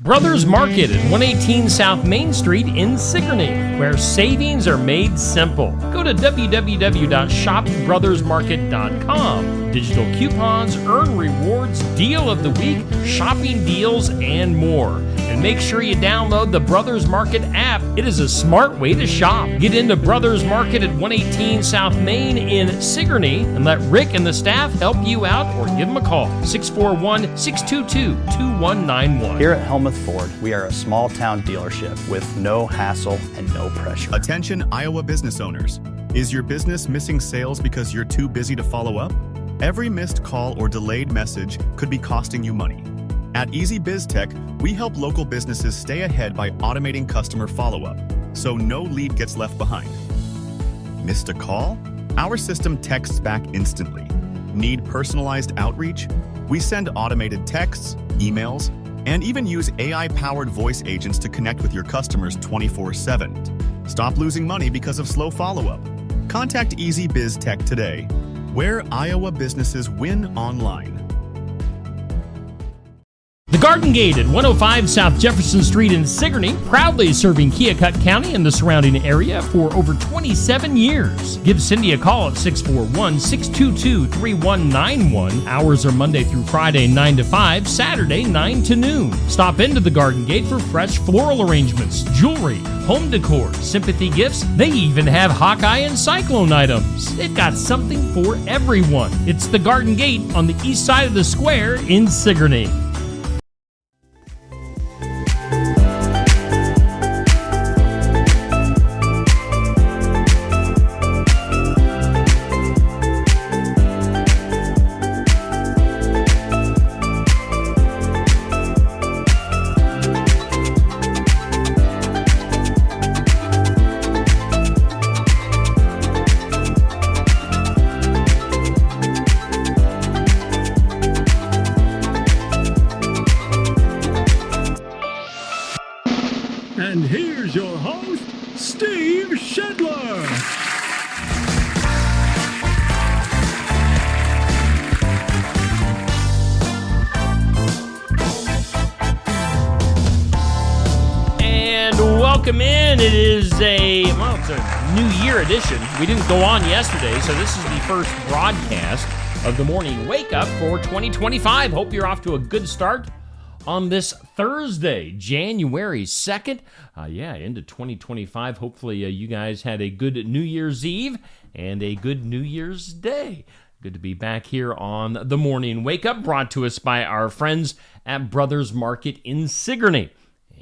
Brothers Market at 118 South Main Street in Sigourney, where savings are made simple. Go to www.shopbrothersmarket.com. Digital coupons, earn rewards, deal of the week, shopping deals, and more. And make sure you download the Brothers Market app. It is a smart way to shop. Get into Brothers Market at 118 South Main in Sigourney and let Rick and the staff help you out, or give them a call, 641-622-2191. Here at Helmuth Ford, we are a small town dealership with no hassle and no pressure. Attention Iowa business owners. Is your business missing sales because you're too busy to follow up? Every missed call or delayed message could be costing you money. At Easy Biz Tech, we help local businesses stay ahead by automating customer follow-up, so no lead gets left behind. Missed a call? Our system texts back instantly. Need personalized outreach? We send automated texts, emails, and even use AI-powered voice agents to connect with your customers 24/7. Stop losing money because of slow follow-up. Contact Easy Biz Tech today, where Iowa businesses win online. The Garden Gate at 105 South Jefferson Street in Sigourney, proudly serving Keokuk County and the surrounding area for over 27 years. Give Cindy a call at 641-622-3191. Hours are Monday through Friday 9 to 5, Saturday 9 to noon. Stop into the Garden Gate for fresh floral arrangements, jewelry, home decor, sympathy gifts. They even have Hawkeye and Cyclone items. They've got something for everyone. It's the Garden Gate on the east side of the square in Sigourney. And here's your host, Steve Shedler. And welcome in. It is it's a New Year edition. We didn't go on yesterday, so this is the first broadcast of the morning wake up for 2025. Hope you're off to a good start on this Thursday, January 2nd. Into 2025. Hopefully you guys had a good New Year's Eve and a good New Year's Day. Good to be back here on the Morning Wake Up, brought to us by our friends at Brothers Market in Sigourney.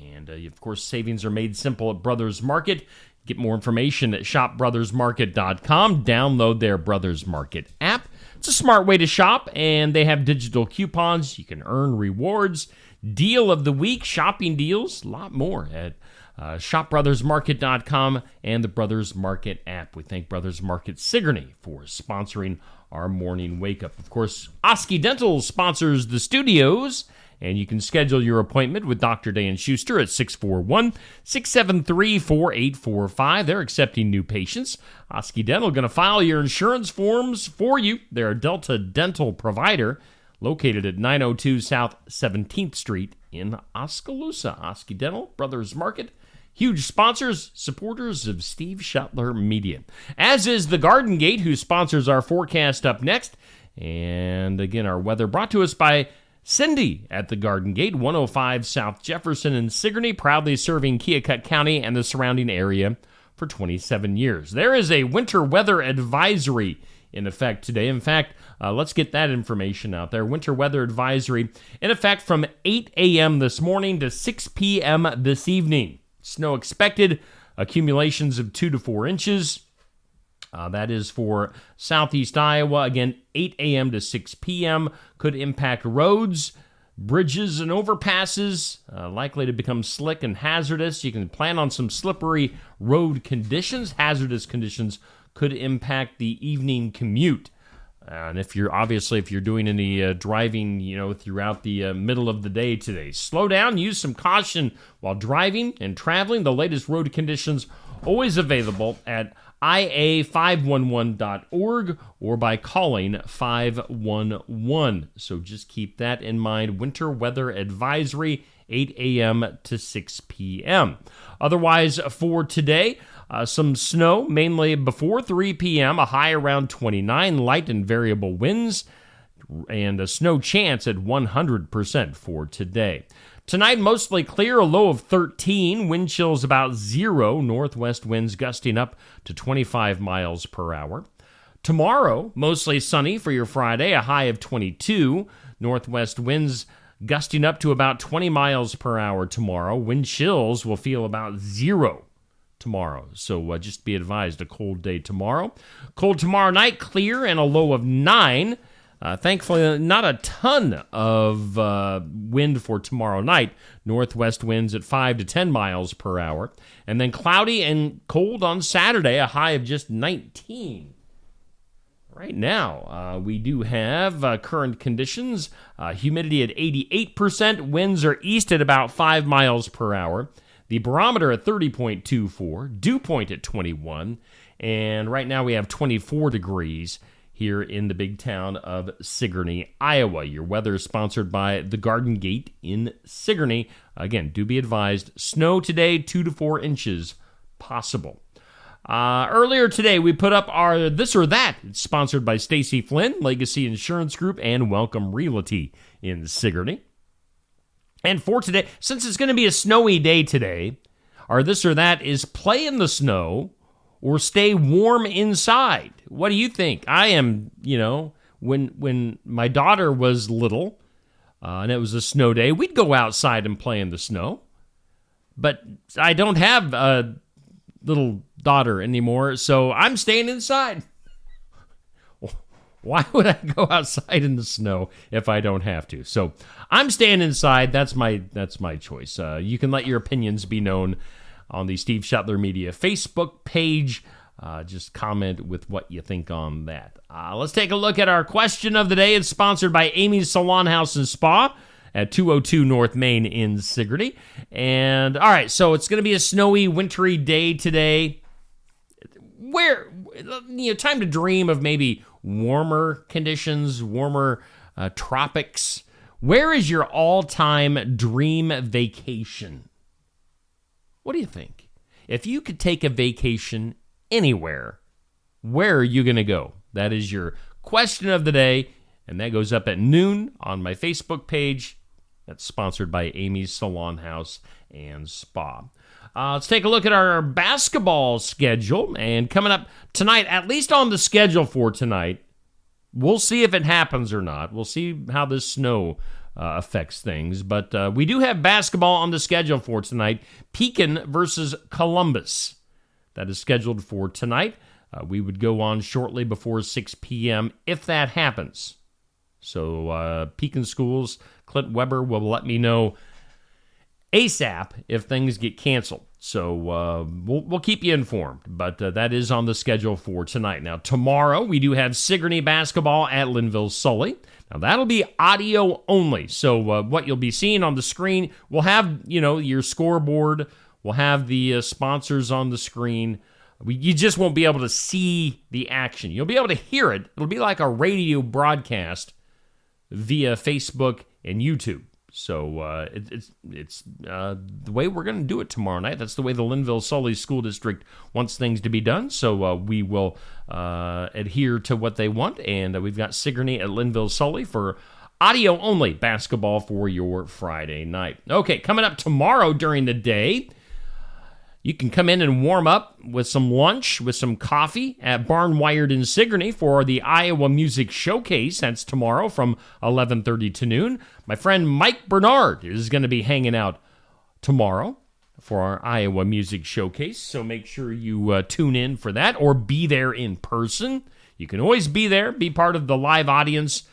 And, of course, savings are made simple at Brothers Market. Get more information at shopbrothersmarket.com. Download their Brothers Market app. It's a smart way to shop, and they have digital coupons. You can earn rewards, deal of the week, shopping deals, a lot more at shopbrothersmarket.com and the Brothers Market app. We thank Brothers Market Sigourney for sponsoring our morning wake up. Of course, Oski Dental sponsors the studios, and you can schedule your appointment with Dr. Dan Schuster at 641-673-4845. They're accepting new patients. Oski Dental going to file your insurance forms for you. They're a Delta dental provider located at 902 South 17th Street in Oskaloosa. Oski Dental, Brothers Market, huge sponsors, supporters of Steve Shutler Media. As is the Garden Gate, who sponsors our forecast up next. And again, our weather brought to us by Cindy at the Garden Gate, 105 South Jefferson in Sigourney, proudly serving Keokuk County and the surrounding area for 27 years. There is a winter weather advisory in effect today. In fact, let's get that information out there. Winter weather advisory in effect from 8 a.m. this morning to 6 p.m. this evening. Snow expected, accumulations of 2 to 4 inches. That is for southeast Iowa. Again, 8 a.m. to 6 p.m. could impact roads, bridges, and overpasses, likely to become slick and hazardous. You can plan on some slippery road conditions. Hazardous conditions could impact the evening commute. And if you're doing any driving, throughout the middle of the day today, slow down, use some caution while driving and traveling. The latest road conditions always available at ia511.org or by calling 511. So just keep that in mind. Winter weather advisory, 8 a.m. to 6 p.m. Otherwise, for today, some snow, mainly before 3 p.m., a high around 29, light and variable winds, and a snow chance at 100% for today. Tonight, mostly clear, a low of 13, wind chills about 0, northwest winds gusting up to 25 miles per hour. Tomorrow, mostly sunny for your Friday, a high of 22, northwest winds gusting up to about 20 miles per hour tomorrow. Wind chills will feel about 0 tomorrow. So just be advised, a cold day tomorrow. Cold tomorrow night, clear and a low of 9. Thankfully, not a ton of wind for tomorrow night. Northwest winds at 5 to 10 miles per hour. And then cloudy and cold on Saturday, a high of just 19. Right now, we do have current conditions. Humidity at 88%. Winds are east at about 5 miles per hour. The barometer at 30.24, dew point at 21, and right now we have 24 degrees here in the big town of Sigourney, Iowa. Your weather is sponsored by the Garden Gate in Sigourney. Again, do be advised, snow today, 2 to 4 inches possible. Earlier today, we put up our This or That. It's sponsored by Stacy Flynn, Legacy Insurance Group, and Welcome Realty in Sigourney. And for today, since it's going to be a snowy day today, our This or That is play in the snow or stay warm inside. What do you think? I am, when my daughter was little and it was a snow day, we'd go outside and play in the snow. But I don't have a little daughter anymore, so I'm staying inside. Why would I go outside in the snow if I don't have to? So I'm staying inside. That's my choice. You can let your opinions be known on the Steve Shetler Media Facebook page. Just comment with what you think on that. Let's take a look at our question of the day. It's sponsored by Amy's Salon House and Spa at 202 North Main in Sigourney. And all right, so it's going to be a snowy, wintry day today. Time to dream of maybe warmer conditions, warmer tropics. Where is your all-time dream vacation? What do you think? If you could take a vacation anywhere, where are you going to go? That is your question of the day, and that goes up at noon on my Facebook page. That's sponsored by Amy's Salon House and Spa. Let's take a look at our basketball schedule. And coming up tonight, at least on the schedule for tonight, we'll see if it happens or not. We'll see how this snow affects things. But we do have basketball on the schedule for tonight. Pekin versus Columbus. That is scheduled for tonight. We would go on shortly before 6 p.m. if that happens. So Pekin Schools, Clint Weber will let me know ASAP if things get canceled. So we'll keep you informed, but that is on the schedule for tonight. Now, tomorrow we do have Sigourney basketball at Linville-Sully. Now, that'll be audio only. So what you'll be seeing on the screen, we'll have, your scoreboard. We'll have the sponsors on the screen. You just won't be able to see the action. You'll be able to hear it. It'll be like a radio broadcast via Facebook and YouTube. So it's the way we're going to do it tomorrow night. That's the way the Linville-Sully School District wants things to be done. So we will adhere to what they want. And we've got Sigourney at Linville-Sully for audio-only basketball for your Friday night. Okay, coming up tomorrow during the day, you can come in and warm up with some lunch, with some coffee at Barn Wired in Sigourney for the Iowa Music Showcase. That's tomorrow from 11:30 to noon. My friend Mike Bernard is going to be hanging out tomorrow for our Iowa Music Showcase, so make sure you tune in for that or be there in person. You can always be there, be part of the live audience.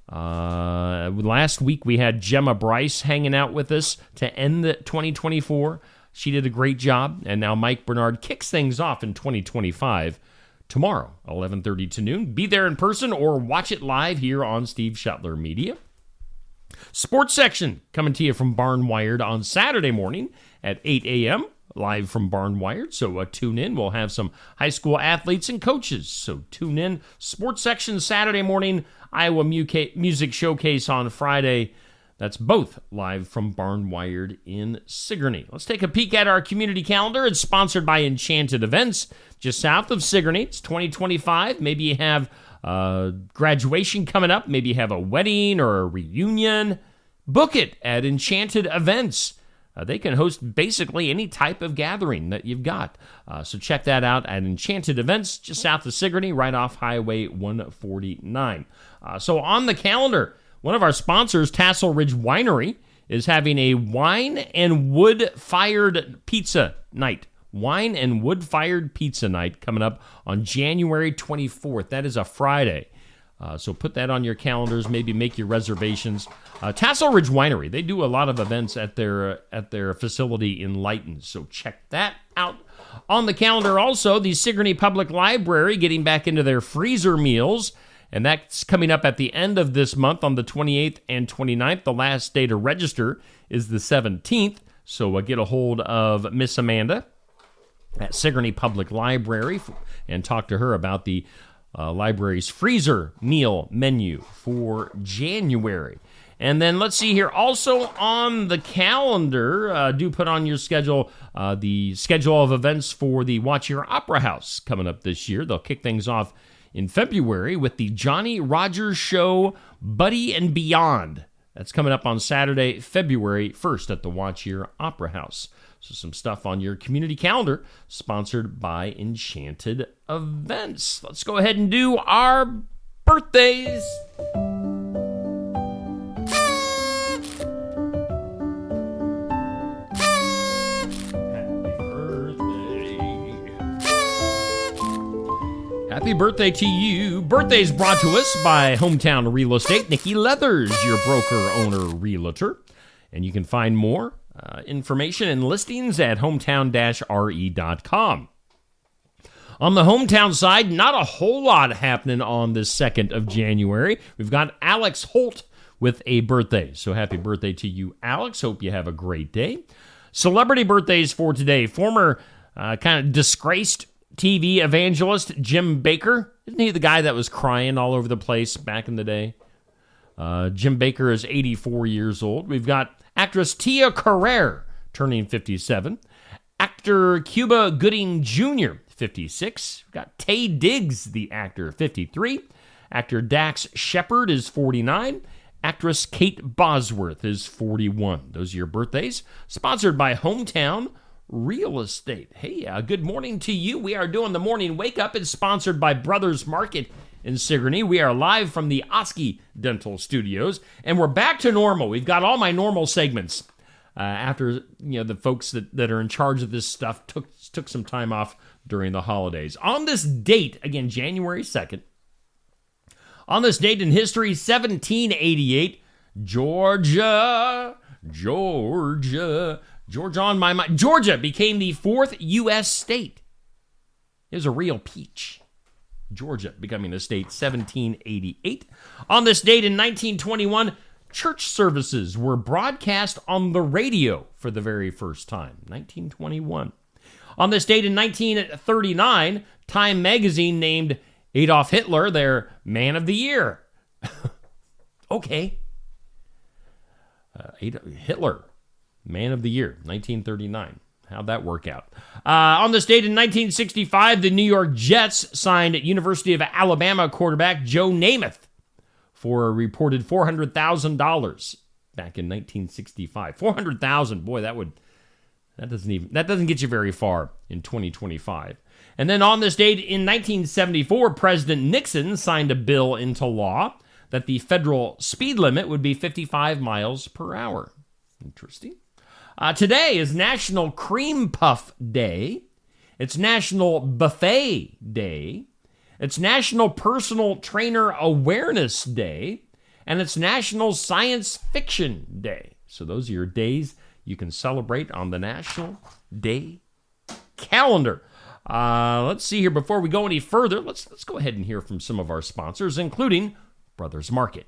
Last week we had Gemma Bryce hanging out with us to end the 2024. She did a great job, and now Mike Bernard kicks things off in 2025 tomorrow, 11:30 to noon. Be there in person or watch it live here on Steve Shetler Media. Sports section coming to you from Barn Wired on Saturday morning at 8 a.m., live from Barn Wired. So tune in. We'll have some high school athletes and coaches. So tune in. Sports section Saturday morning, Iowa Music Showcase on Friday. That's both live from Barnwired in Sigourney. Let's take a peek at our community calendar. It's sponsored by Enchanted Events, just south of Sigourney. It's 2025. Maybe you have graduation coming up. Maybe you have a wedding or a reunion. Book it at Enchanted Events. They can host basically any type of gathering that you've got. So check that out at Enchanted Events, just south of Sigourney, right off Highway 149. So on the calendar, one of our sponsors, Tassel Ridge Winery, is having a wine and wood-fired pizza night. Wine and wood-fired pizza night coming up on January 24th. That is a Friday. So put that on your calendars. Maybe make your reservations. Tassel Ridge Winery, they do a lot of events at their facility in Lytton. So check that out. On the calendar also, the Sigourney Public Library getting back into their freezer meals. And that's coming up at the end of this month on the 28th and 29th. The last day to register is the 17th. So get a hold of Miss Amanda at Sigourney Public Library and talk to her about the library's freezer meal menu for January. And then let's see here. Also on the calendar, do put on your schedule the schedule of events for the Watch Your Opera House coming up this year. They'll kick things off in February with the Johnny Rogers Show Buddy and Beyond. That's coming up on Saturday, February 1st at the Watch Your Opera House. So some stuff on your community calendar, sponsored by Enchanted Events. Let's go ahead and do our birthdays. Happy birthday to you. Birthday's brought to us by Hometown Real Estate. Nikki Leathers, your broker, owner, realtor. And you can find more information and listings at hometown-re.com. On the hometown side, not a whole lot happening on the 2nd of January. We've got Alex Holt with a birthday. So happy birthday to you, Alex. Hope you have a great day. Celebrity birthdays for today. Former kind of disgraced TV evangelist Jim Bakker. Isn't he the guy that was crying all over the place back in the day? Jim Bakker is 84 years old. We've got actress Tia Carrere turning 57. Actor Cuba Gooding Jr., 56. We've got Taye Diggs, the actor, 53. Actor Dax Shepard is 49. Actress Kate Bosworth is 41. Those are your birthdays. Sponsored by Hometown Real Estate. Hey, good morning to you. We are doing the morning wake up. It's sponsored by Brothers Market in Sigourney. We are live from the Oski Dental Studios, and we're back to normal. We've got all my normal segments after the folks that are in charge of this stuff took some time off during the holidays. On this date, again, January 2nd, on this date in history, 1788, Georgia on my mind. Georgia became the 4th U.S. state. It was a real peach. Georgia becoming a state, 1788. On this date in 1921, church services were broadcast on the radio for the very first time, 1921. On this date in 1939, Time magazine named Adolf Hitler their Man of the Year. Okay. Hitler, Man of the Year, 1939. How'd that work out? On this date in 1965, the New York Jets signed University of Alabama quarterback Joe Namath for a reported $400,000 back in 1965. $400,000, boy, that doesn't get you very far in 2025. And then on this date in 1974, President Nixon signed a bill into law that the federal speed limit would be 55 miles per hour. Interesting. Today is National Cream Puff Day. It's National Buffet Day. It's National Personal Trainer Awareness Day. And it's National Science Fiction Day. So those are your days you can celebrate on the National Day calendar. Let's see here. Before we go any further, let's go ahead and hear from some of our sponsors, including Brothers Market.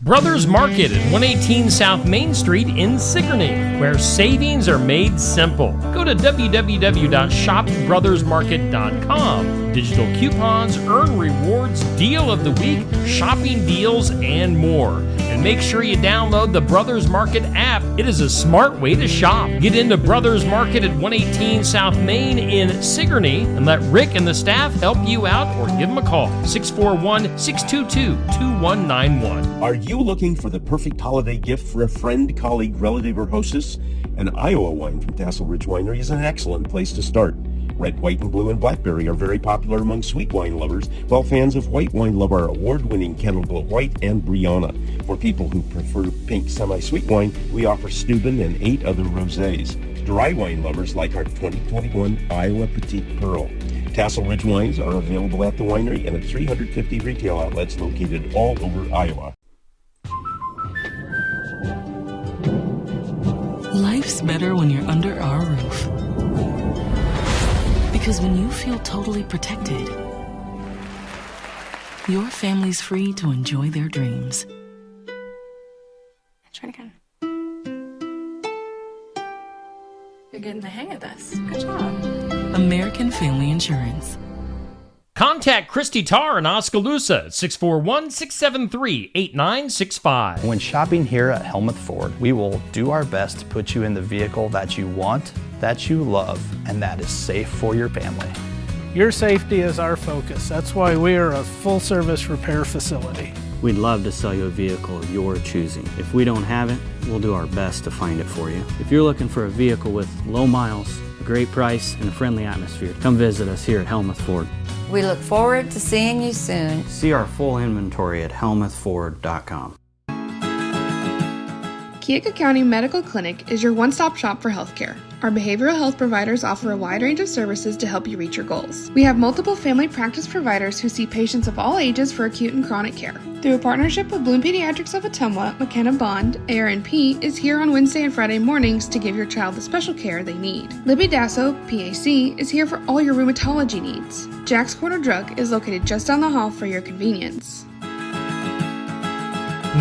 Brothers Market at 118 South Main Street in Sigourney, where savings are made simple. Go to www.shopbrothersmarket.com. Digital coupons, earn rewards, deal of the week, shopping deals, and more. And and make sure you download the Brothers Market app. It is a smart way to shop. Get into Brothers Market at 118 South Main in Sigourney and let Rick and the staff help you out, or give them a call, 641-622-2191. Are you looking for the perfect holiday gift for a friend, colleague, relative, or hostess? An Iowa wine from Tassel Ridge Winery is an excellent place to start. Red, white, and blue and blackberry are very popular among sweet wine lovers, while fans of white wine love our award-winning Kettle Glow White and Brianna. For people who prefer pink semi-sweet wine, we offer Steuben and 8 other rosés. Dry wine lovers like our 2021 Iowa Petite Pearl. Tassel Ridge wines are available at the winery and at 350 retail outlets located all over Iowa. Life's better when you're under our roof. Because when you feel totally protected, your family's free to enjoy their dreams. Try it again. You're getting the hang of this. Good job. American Family Insurance. Contact Christy Tarr in Oskaloosa at 641-673-8965. When shopping here at Helmuth Ford, we will do our best to put you in the vehicle that you want, that you love, and that is safe for your family. Your safety is our focus. That's why we are a full-service repair facility. We'd love to sell you a vehicle of your choosing. If we don't have it, we'll do our best to find it for you. If you're looking for a vehicle with low miles, a great price, and a friendly atmosphere, come visit us here at Helmuth Ford. We look forward to seeing you soon. See our full inventory at helmuthford.com. Keokuk County Medical Clinic is your one-stop shop for healthcare. Our behavioral health providers offer a wide range of services to help you reach your goals. We have multiple family practice providers who see patients of all ages for acute and chronic care. Through a partnership with Bloom Pediatrics of Ottumwa, McKenna Bond, ARNP, is here on Wednesday and Friday mornings to give your child the special care they need. Libby Dasso, PAC, is here for all your rheumatology needs. Jack's Corner Drug is located just down the hall for your convenience.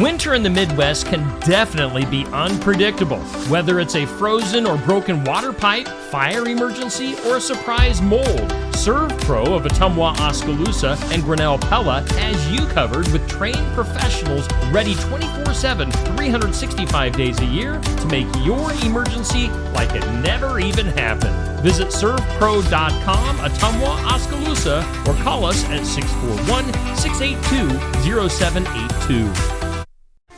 Winter in the Midwest can definitely be unpredictable. Whether it's a frozen or broken water pipe, fire emergency, or a surprise mold, ServPro of Ottumwa, Oskaloosa, and Grinnell Pella has you covered with trained professionals ready 24/7, 365 days a year to make your emergency like it never even happened. Visit servpro.com, Ottumwa, Oskaloosa, or call us at 641-682-0782.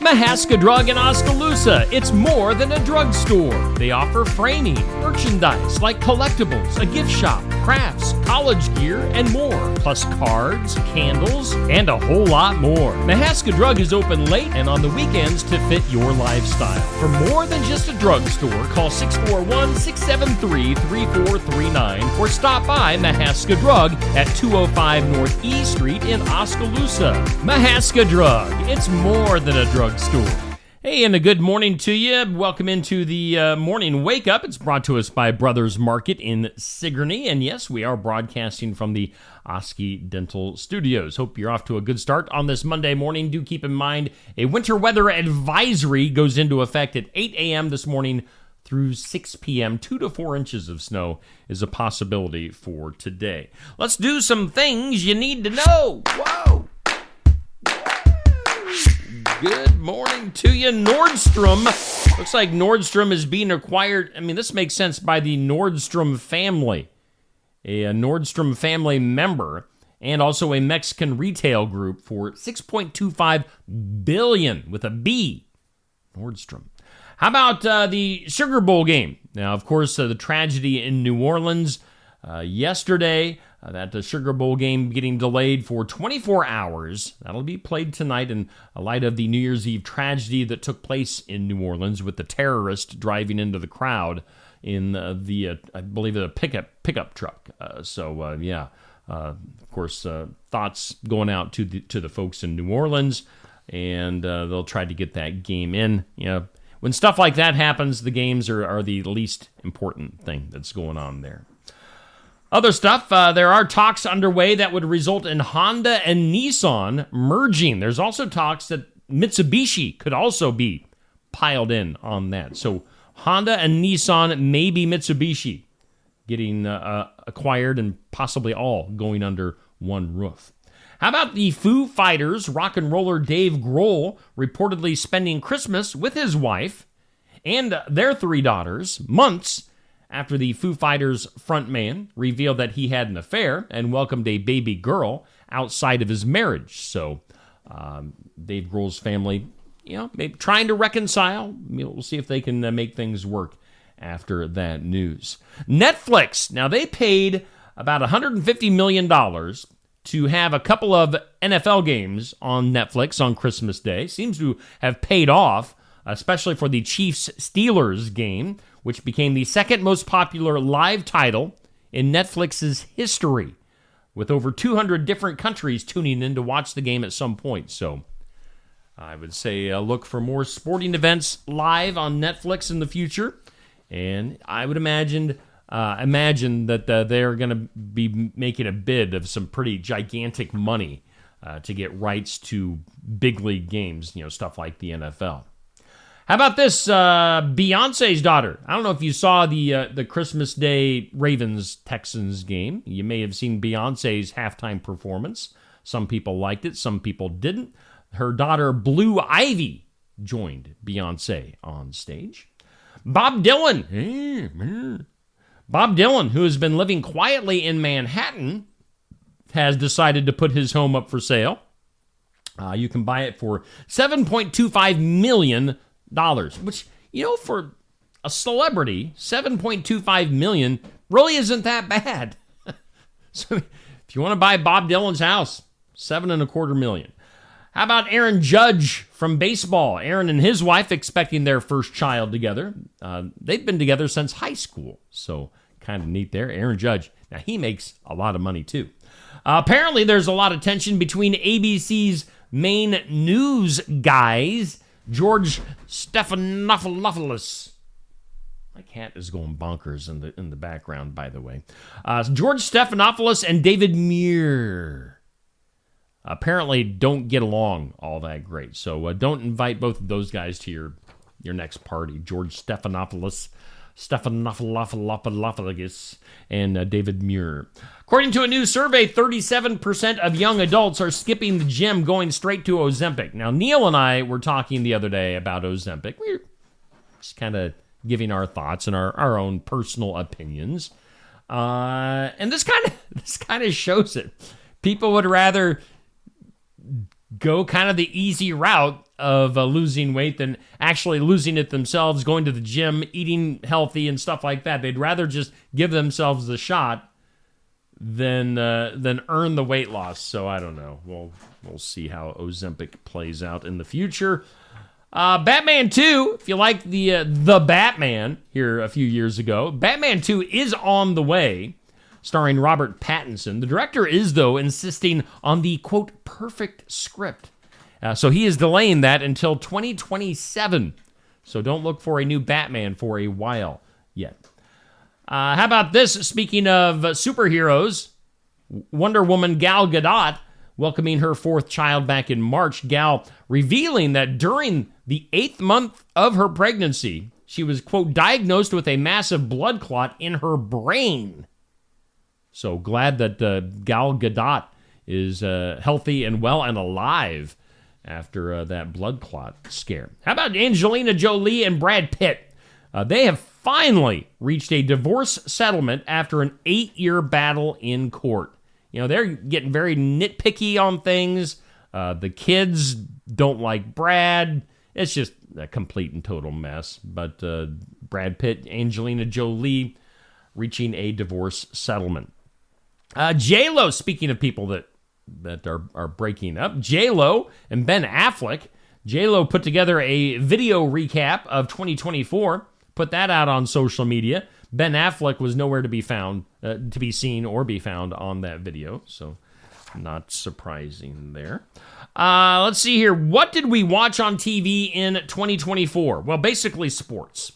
Mahaska Drug in Oskaloosa. It's more than a drugstore. They offer framing, merchandise like collectibles, a gift shop, crafts, college gear, and more. Plus cards, candles, and a whole lot more. Mahaska Drug is open late and on the weekends to fit your lifestyle. For more than just a drugstore, call 641-673-3439 or stop by Mahaska Drug at 205 North E Street in Oskaloosa. Mahaska Drug. It's more than a drugstore. Hey, and a good morning to you. Welcome into the morning wake up. It's brought to us by Brothers Market in Sigourney. And yes, we are broadcasting from the Oski Dental Studios. Hope you're off to a good start on this Monday morning. Do keep in mind a winter weather advisory goes into effect at 8 a.m. this morning through 6 p.m. 2 to 4 inches of snow is a possibility for today. Let's do some things you need to know. Whoa! Good morning to you. Nordstrom. Looks like Nordstrom is being acquired. I mean, this makes sense by the Nordstrom family. A Nordstrom family member and also a Mexican retail group for $6.25 billion with a B. Nordstrom. How about the Sugar Bowl game? Now, of course, the tragedy in New Orleans yesterday. That the Sugar Bowl game getting delayed for 24 hours. That'll be played tonight in light of the New Year's Eve tragedy that took place in New Orleans with the terrorist driving into the crowd in I believe, a pickup truck. Of course, thoughts going out to the folks in New Orleans, and they'll try to get that game in. You know, when stuff like that happens, the games are the least important thing that's going on there. Other stuff, there are talks underway that would result in Honda and Nissan merging. There's also talks that Mitsubishi could also be piled in on that. So Honda and Nissan, maybe Mitsubishi, getting acquired and possibly all going under one roof. How about the Foo Fighters rock and roller Dave Grohl reportedly spending Christmas with his wife and their 3 daughters months after the Foo Fighters frontman revealed that he had an affair and welcomed a baby girl outside of his marriage. So Dave Grohl's family, maybe trying to reconcile. We'll see if they can make things work after that news. Netflix, now they paid about $150 million to have a couple of NFL games on Netflix on Christmas Day. Seems to have paid off, especially for the Chiefs-Steelers game, which became the second most popular live title in Netflix's history, with over 200 different countries tuning in to watch the game at some point. So I would say look for more sporting events live on Netflix in the future. And I would imagine that they're going to be making a bid of some pretty gigantic money to get rights to big league games, stuff like the NFL. How about this? Beyonce's daughter. I don't know if you saw the Christmas Day Ravens-Texans game. You may have seen Beyonce's halftime performance. Some people liked it. Some people didn't. Her daughter, Blue Ivy, joined Beyonce on stage. Bob Dylan. Bob Dylan, who has been living quietly in Manhattan, has decided to put his home up for sale. You can buy it for $7.25 million, which, for a celebrity, $7.25 million really isn't that bad. So if you want to buy Bob Dylan's house, $7.25 million. How about Aaron Judge from baseball? Aaron and his wife expecting their first child together. They've been together since high school, so kind of neat there. Aaron Judge. Now, he makes a lot of money, too. Apparently, there's a lot of tension between ABC's main news guys, George Stephanopoulos. My cat is going bonkers in the background, by the way. George Stephanopoulos and David Muir apparently don't get along all that great. So don't invite both of those guys to your next party. George Stephanopoulos, and David Muir. According to a new survey, 37% of young adults are skipping the gym, going straight to Ozempic. Now, Neil and I were talking the other day about Ozempic. We're just kind of giving our thoughts and our own personal opinions. And this kind of shows it. People would rather go kind of the easy route of losing weight than actually losing it themselves, going to the gym, eating healthy and stuff like that. They'd rather just give themselves the shot than earn the weight loss. So I don't know. We'll see how Ozempic plays out in the future. Batman 2, if you like the Batman here a few years ago, Batman 2 is on the way, starring Robert Pattinson. The director is, though, insisting on the, quote, perfect script. So he is delaying that until 2027. So don't look for a new Batman for a while yet. How about this? Speaking of superheroes, Wonder Woman Gal Gadot welcoming her 4th child back in March. Gal revealing that during the 8th month of her pregnancy, she was, quote, diagnosed with a massive blood clot in her brain. So glad that Gal Gadot is healthy and well and alive after that blood clot scare. How about Angelina Jolie and Brad Pitt? They have finally reached a divorce settlement after an 8-year battle in court. They're getting very nitpicky on things. The kids don't like Brad. It's just a complete and total mess. But Brad Pitt, Angelina Jolie reaching a divorce settlement. J-Lo, speaking of people that are breaking up, J-Lo and Ben Affleck. J-Lo put together a video recap of 2024, put that out on social media. Ben Affleck was nowhere to be found, to be seen or be found on that video, so not surprising there. Let's see here. What did we watch on TV in 2024? Well, basically sports.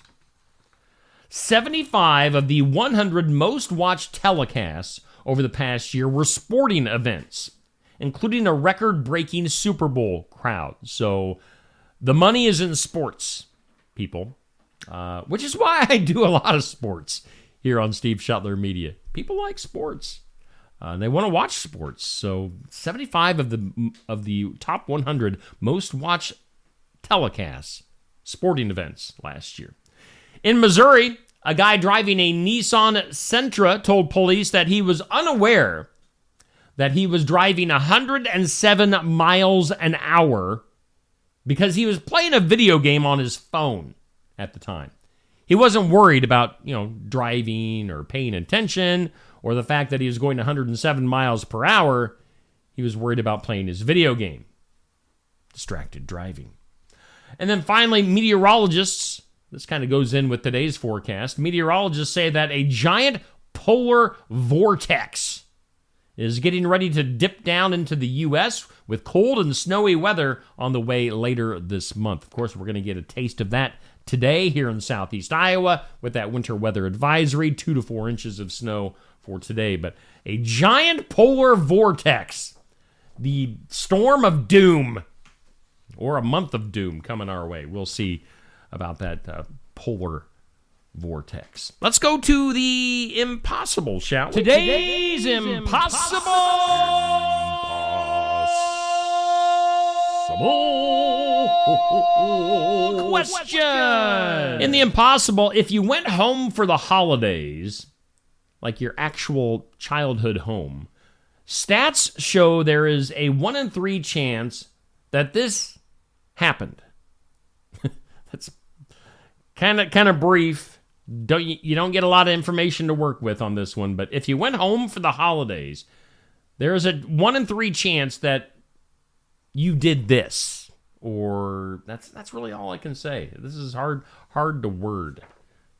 75 of the 100 most watched telecasts over the past year were sporting events, including a record-breaking Super Bowl crowd. So the money is in sports, people, which is why I do a lot of sports here on Steve Shuttler Media. People like sports. They want to watch sports. So 75 of the top 100 most watched telecasts, sporting events last year. In Missouri, a guy driving a Nissan Sentra told police that he was unaware that he was driving 107 miles an hour because he was playing a video game on his phone at the time. He wasn't worried about, driving or paying attention or the fact that he was going 107 miles per hour. He was worried about playing his video game. Distracted driving. And then finally, meteorologists, this kind of goes in with today's forecast, meteorologists say that a giant polar vortex is getting ready to dip down into the U.S. with cold and snowy weather on the way later this month. Of course, we're going to get a taste of that today here in southeast Iowa with that winter weather advisory, 2 to 4 inches of snow for today. But a giant polar vortex, the storm of doom, or a month of doom coming our way. We'll see about that polar vortex. Let's go to the impossible, shall we? Today's impossible question. In the impossible, if you went home for the holidays, like your actual childhood home, stats show there is a 1 in 3 chance that this happened. That's kind of brief. You don't get a lot of information to work with on this one, but if you went home for the holidays, there is a 1 in 3 chance that you did this, or that's really all I can say. This is hard to word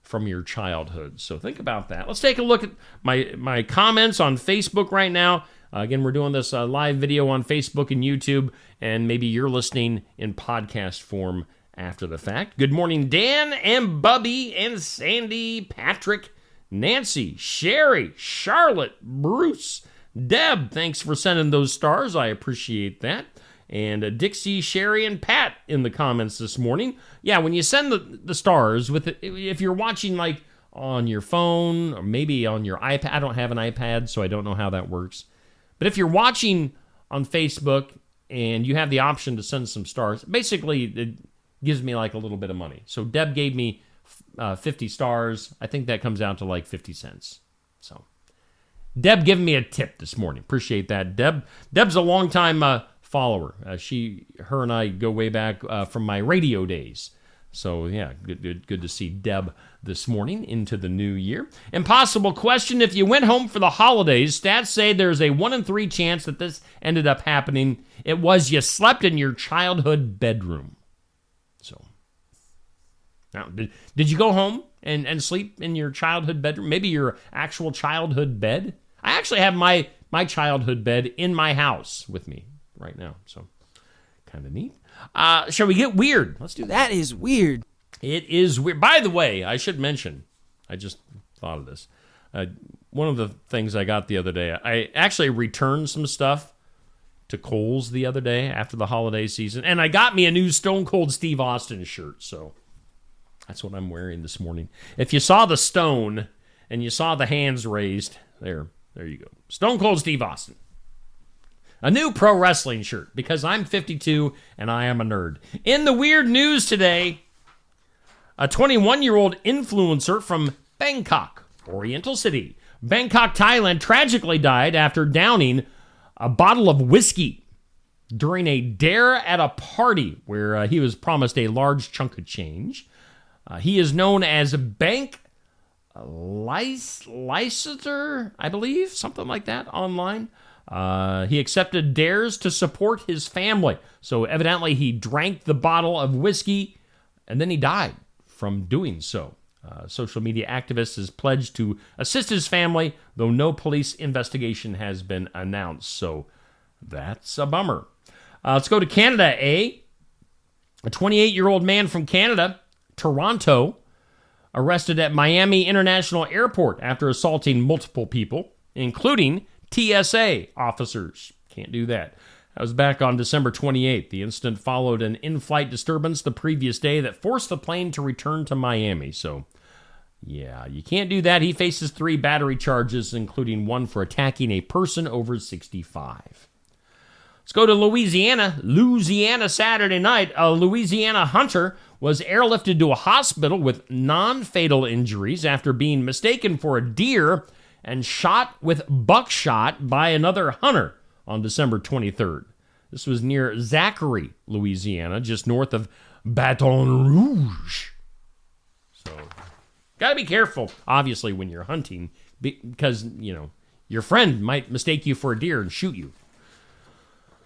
from your childhood, so think about that. Let's take a look at my comments on Facebook right now. Again, we're doing this live video on Facebook and YouTube, and maybe you're listening in podcast form after the fact. Good morning, Dan and Bubby and Sandy, Patrick, Nancy, Sherry, Charlotte, Bruce, Deb. Thanks for sending those stars. I appreciate that. And Dixie, Sherry, and Pat in the comments this morning. Yeah, when you send the stars, if you're watching like on your phone or maybe on your iPad. I don't have an iPad, so I don't know how that works. But if you're watching on Facebook and you have the option to send some stars, basically it gives me like a little bit of money. So Deb gave me 50 stars. I think that comes out to like 50 cents. So Deb giving me a tip this morning. Appreciate that, Deb. Deb's a longtime follower. Her and I go way back from my radio days. So yeah, good to see Deb this morning into the new year. Impossible question. If you went home for the holidays, stats say there's a 1 in 3 chance that this ended up happening. It was you slept in your childhood bedroom. So now, did you go home and sleep in your childhood bedroom? Maybe your actual childhood bed? I actually have my childhood bed in my house with me right now. So kind of neat. Shall we get weird? Let's do that. That is weird. It is weird. By the way, I should mention, I just thought of this. One of the things I got the other day, I actually returned some stuff to Kohl's the other day after the holiday season, and I got me a new Stone Cold Steve Austin shirt, so that's what I'm wearing this morning. If you saw the stone and you saw the hands raised, there you go. Stone Cold Steve Austin. A new pro wrestling shirt, because I'm 52 and I am a nerd. In the weird news today, a 21-year-old influencer from Bangkok, Oriental City, Bangkok, Thailand, tragically died after downing a bottle of whiskey during a dare at a party where he was promised a large chunk of change. He is known as Bank Liciter, I believe, something like that online. He accepted dares to support his family. So evidently he drank the bottle of whiskey and then he died from doing so. Social media activist has pledged to assist his family, though no police investigation has been announced. So that's a bummer. Let's go to Canada, A 28-year-old man from Canada, Toronto, arrested at Miami International Airport after assaulting multiple people, including TSA officers. Can't do that. That was back on December 28th. The incident followed an in-flight disturbance the previous day that forced the plane to return to Miami. So, Yeah, you can't do that. He faces 3 battery charges, including one for attacking a person over 65. Let's go to Louisiana. Louisiana Saturday night. A Louisiana hunter was airlifted to a hospital with non-fatal injuries after being mistaken for a deer and shot with buckshot by another hunter on December 23rd. This was near Zachary, Louisiana, just north of Baton Rouge. So, got to be careful, obviously, when you're hunting, because, your friend might mistake you for a deer and shoot you.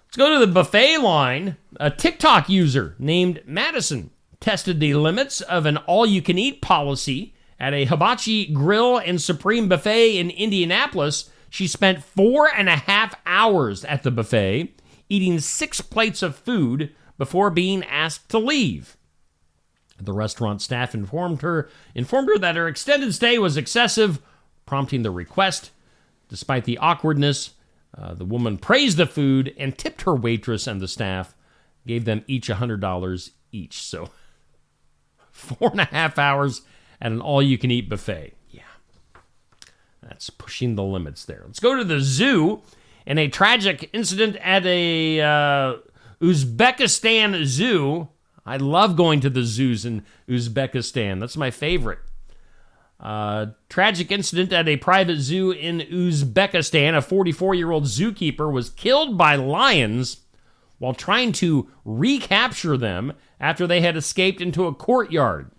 Let's go to the buffet line. A TikTok user named Madison tested the limits of an all-you-can-eat policy at a Hibachi Grill and Supreme Buffet in Indianapolis. She spent 4.5 hours at the buffet, eating 6 plates of food before being asked to leave. The restaurant staff informed her that her extended stay was excessive, prompting the request. Despite the awkwardness, the woman praised the food and tipped her waitress and the staff, gave them each $100 each. So 4.5 hours at an all-you-can-eat buffet. Yeah, that's pushing the limits there. Let's go to the zoo. In a tragic incident at a Uzbekistan zoo. I love going to the zoos in Uzbekistan. That's my favorite. Tragic incident at a private zoo in Uzbekistan. A 44-year-old zookeeper was killed by lions while trying to recapture them after they had escaped into a courtyard.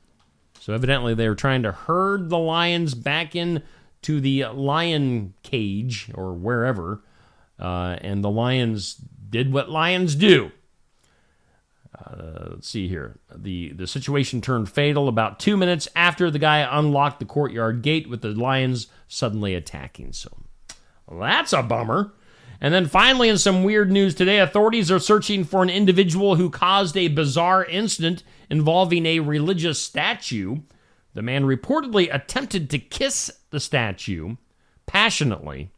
So evidently they were trying to herd the lions back into the lion cage or wherever, and the lions did what lions do. Let's see here. The situation turned fatal about 2 minutes after the guy unlocked the courtyard gate with the lions suddenly attacking. So that's a bummer. And then finally, in some weird news today, authorities are searching for an individual who caused a bizarre incident involving a religious statue. The man reportedly attempted to kiss the statue passionately.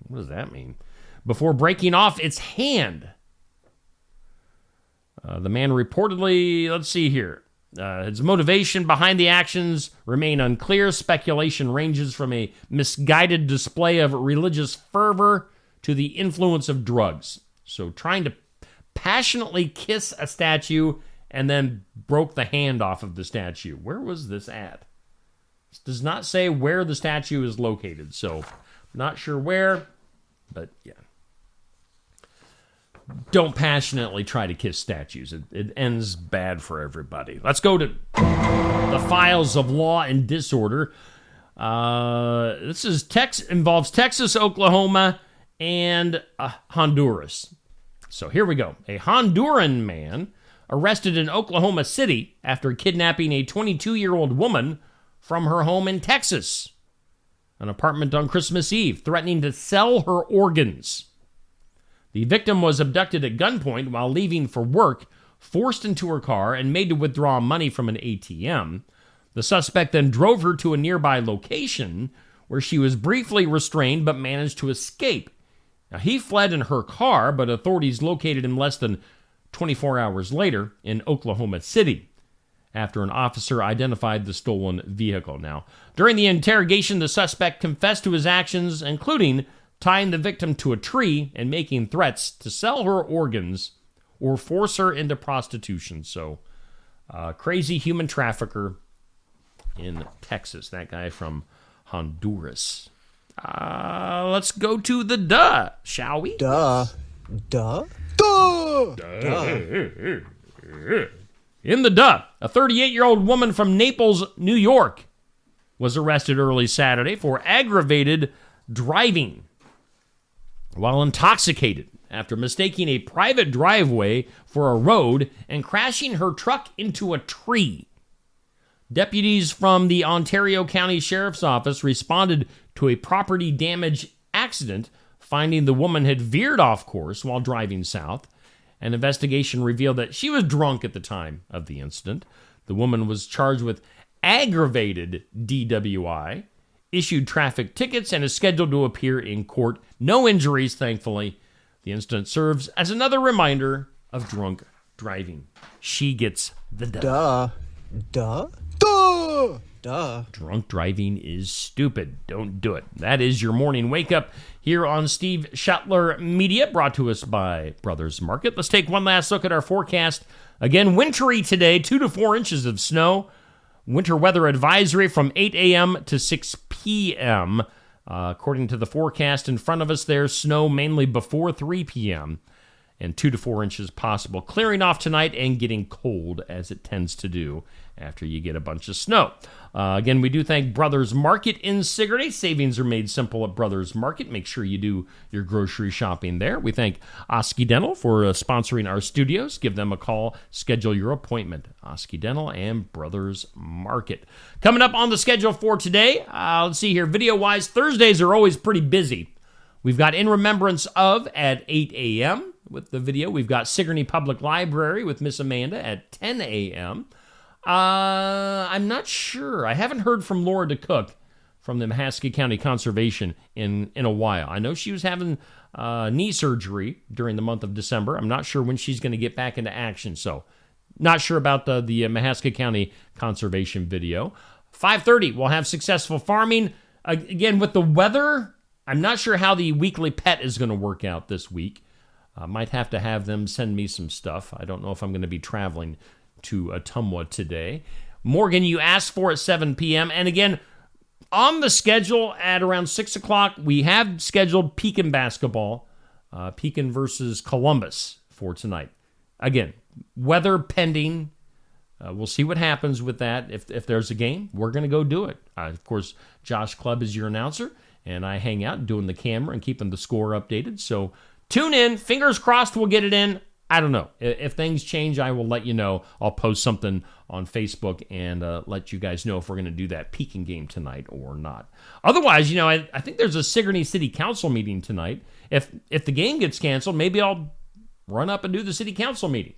What does that mean? Before breaking off its hand. The man reportedly, let's see here. His motivation behind the actions remain unclear. Speculation ranges from a misguided display of religious fervor to the influence of drugs. So trying to passionately kiss a statue and then broke the hand off of the statue. Where was this at? This does not say where the statue is located, so not sure where, but yeah. Don't passionately try to kiss statues. It ends bad for everybody. Let's go to the files of law and disorder. This is involves Texas, Oklahoma, and Honduras. So here we go. A Honduran man arrested in Oklahoma City after kidnapping a 22-year-old woman from her home in Texas, an apartment on Christmas Eve, threatening to sell her organs. The victim was abducted at gunpoint while leaving for work, forced into her car, and made to withdraw money from an ATM. The suspect then drove her to a nearby location where she was briefly restrained but managed to escape. Now, he fled in her car, but authorities located him less than 24 hours later in Oklahoma City after an officer identified the stolen vehicle. Now, during the interrogation, the suspect confessed to his actions, including tying the victim to a tree and making threats to sell her organs or force her into prostitution. So, crazy human trafficker in Texas, that guy from Honduras. Let's go to the duh, shall we? Duh. In the duh, a 38-year-old woman from Naples, New York, was arrested early Saturday for aggravated driving while intoxicated after mistaking a private driveway for a road and crashing her truck into a tree. Deputies from the Ontario County Sheriff's Office responded to a property damage accident, finding the woman had veered off course while driving south. An investigation revealed that she was drunk at the time of the incident. The woman was charged with aggravated DWI, issued traffic tickets, and is scheduled to appear in court. No injuries, thankfully. The incident serves as another reminder of drunk driving. She gets the duh. Duh. Duh. Drunk driving is stupid. Don't do it. That is your morning wake up here on Steve Shuttler Media, brought to us by Brothers Market. Let's take one last look at our forecast. Again, wintry today, 2 to 4 inches of snow. Winter weather advisory from 8 a.m. to 6 p.m. According to the forecast in front of us, there's snow mainly before 3 p.m. and 2 to 4 inches possible. Clearing off tonight and getting cold, as it tends to do after you get a bunch of snow. Again, we do thank Brothers Market in Sigourney. Savings are made simple at Brothers Market. Make sure you do your grocery shopping there. We thank Oski Dental for sponsoring our studios. Give them a call. Schedule your appointment. Oski Dental and Brothers Market. Coming up on the schedule for today, let's see here. Video-wise, Thursdays are always pretty busy. We've got In Remembrance Of at 8 a.m. with the video. We've got Sigourney Public Library with Miss Amanda at 10 a.m. I'm not sure. I haven't heard from Laura DeCook from the Mahaska County Conservation in a while. I know she was having knee surgery during the month of December. I'm not sure when she's going to get back into action, so not sure about the Mahaska County Conservation video. 5:30, we'll have Successful Farming. Again, with the weather, I'm not sure how the weekly pet is going to work out this week. Might have to have them send me some stuff. I don't know if I'm going to be traveling to Ottumwa today. Morgan, you asked for at 7 p.m. And again, on the schedule at around 6 o'clock, we have scheduled Pekin basketball, Pekin versus Columbus for tonight. Again, weather pending. We'll see what happens with that. If there's a game, we're going to go do it. Of course, Josh Clubb is your announcer, and I hang out doing the camera and keeping the score updated. So tune in. Fingers crossed we'll get it in. I don't know. If things change, I will let you know. I'll post something on Facebook and let you guys know if we're going to do that Pekin game tonight or not. Otherwise, I think there's a Sigourney City Council meeting tonight. If the game gets canceled, maybe I'll run up and do the City Council meeting.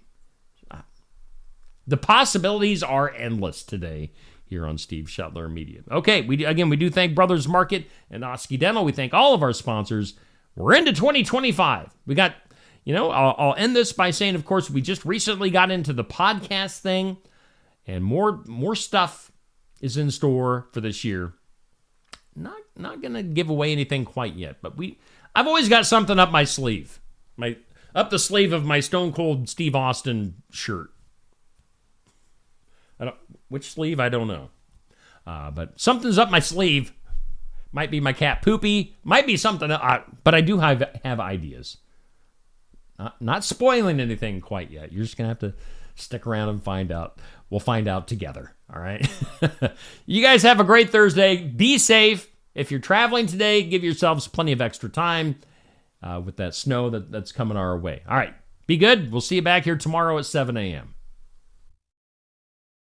The possibilities are endless today here on Steve Shuttler Media. Okay, we do thank Brothers Market and Oski Dental. We thank all of our sponsors. We're into 2025. We got... I'll end this by saying, of course, we just recently got into the podcast thing, and more stuff is in store for this year. Not going to give away anything quite yet, but I've always got something up my sleeve, up the sleeve of my Stone Cold Steve Austin shirt. Which sleeve, I don't know, but something's up my sleeve. Might be my cat Poopy, might be something, but I do have ideas. Not spoiling anything quite yet. You're just going to have to stick around and find out. We'll find out together, all right? You guys have a great Thursday. Be safe. If you're traveling today, give yourselves plenty of extra time with that snow that's coming our way. All right, be good. We'll see you back here tomorrow at 7 a.m.